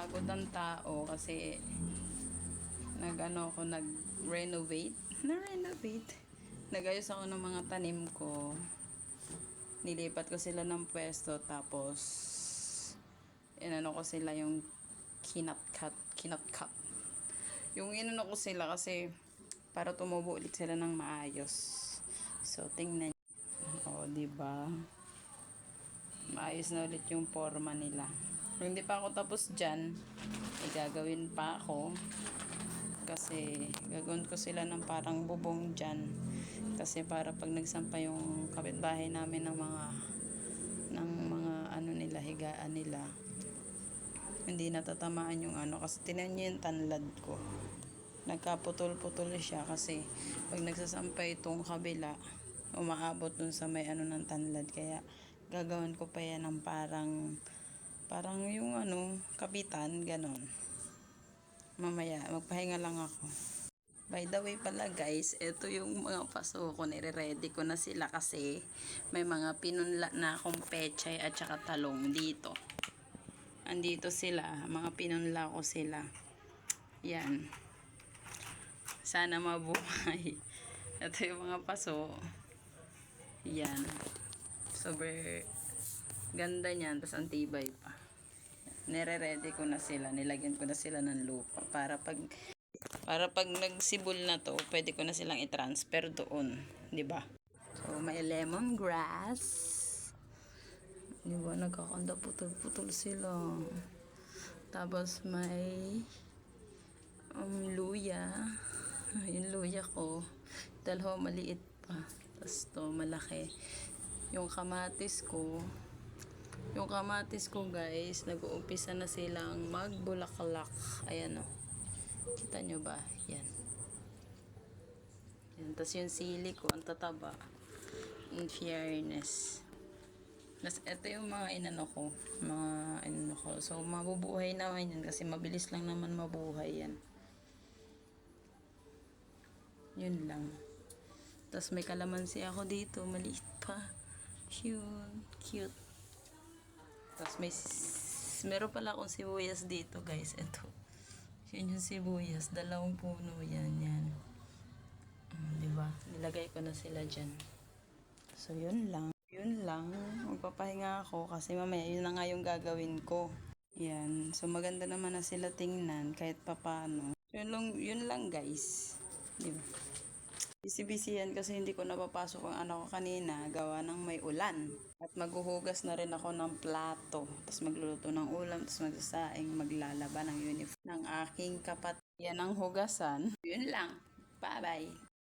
Pagod ang tao kasi nag-renovate. Nagayos ako ng mga tanim ko. Nilipat ko sila ng pwesto tapos inano ko sila yung kinat-cut. Yung inano ko sila kasi para tumubo ulit sila ng maayos. So tingnan niyo. Oh, di ba? Maayos na ulit yung forma nila. Kung hindi pa ako tapos dyan, gagawin pa ako. Kasi gagawin ko sila ng parang bubong dyan. Kasi para pag nagsampa yung kapitbahay namin ng mga ano nila, higaan nila, hindi natatamaan yung ano. Kasi tinan nyo yung tanlad ko. Nagkaputol-putol siya kasi pag nagsasampay itong kabila, umaabot dun sa may ano ng tanlad. Kaya gagawin ko pa yan ng parang yung ano, kapitan, ganon. Mamaya, magpahinga lang ako. By the way pala guys, ito yung mga paso ko, nire-ready ko na sila kasi may mga pinunla na akong pechay at saka talong dito. Andito sila, mga pinunla ko sila. Yan. Sana mabuhay. Ito yung mga paso. Yan. Super ganda niyan, tapos ang tibay pa. Nire-ready ko na sila, nilagyan ko na sila ng lupa para pag nagsibol na to, pwede ko na silang i-transfer doon, 'di ba? So may lemongrass. 'Di ba nagkakanda putol-putol sila. Tapos may luya. Yung luya ko, dalawa maliit pa. Tapos to malaki. Yung kamatis ko guys, nag-uumpisa na silang magbulaklak. Ayan o. Kita nyo ba? Yan. Yan. Tapos yung sili ko, ang tataba. In fairness. Tapos ito yung mga inano ko. So mabubuhay naman yan kasi mabilis lang naman mabuhay yan. Yun lang. Tapos may kalamansi ako dito. Maliit pa. Cute. Tapos meron pala akong sibuyas dito guys. Ito. Yun yung sibuyas. 2 puno yan. Diba? Nilagay ko na sila dyan. So yun lang. Magpapahinga ako kasi mamaya yun na nga yung gagawin ko. Yan. So maganda naman na sila tingnan kahit papano. Yun lang guys. Diba? Busy yan kasi hindi ko napapasok ang anak ko kanina gawa ng may ulan. At maghuhugas na rin ako ng plato. Tapos magluluto ng ulam. Tapos magsasaing, maglalaba ng uniform ng aking kapatid. Yan ang hugasan. Yun lang. Bye-bye.